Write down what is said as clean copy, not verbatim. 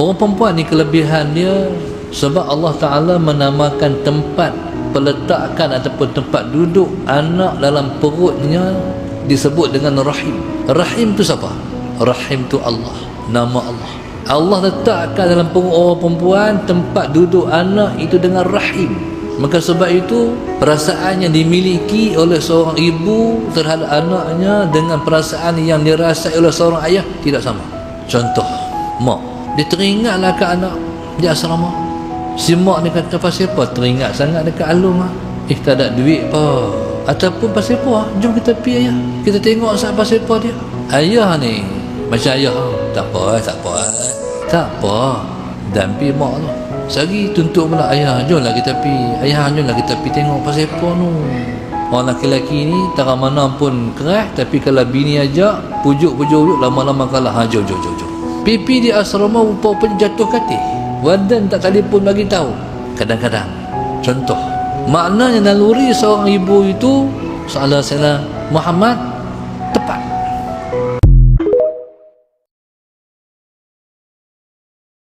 Orang perempuan ni kelebihan dia sebab Allah Ta'ala menamakan tempat peletakan ataupun tempat duduk anak dalam perutnya disebut dengan rahim. Rahim tu siapa? Rahim tu Allah, nama Allah. Allah letakkan dalam perut orang perempuan tempat duduk anak itu dengan rahim. Maka sebab itu perasaan yang dimiliki oleh seorang ibu terhadap anaknya dengan perasaan yang dirasai oleh seorang ayah tidak sama. Contoh, mak dia teringatlah ke anak di asrama. Si mak ni kata, pasal apa teringat sangat dekat Alung tak ada duit apa, ataupun pasal apa, jom kita pergi ayah, kita tengok asal pasal apa dia. Ayah ni macam ayah, tak apa, dan pergi mak tu sehari tuntut pula ayah, jomlah kita pergi tengok pasal apa tu. Orang lelaki ni tak mana pun keras, tapi kalau bini ajak pujuk lama-lama kalah. Jom pipi di asrama rupa-rupanya jatuh katih, wadan tak telefon bagi tahu. Kadang-kadang contoh, maknanya naluri seorang ibu itu, salah Muhammad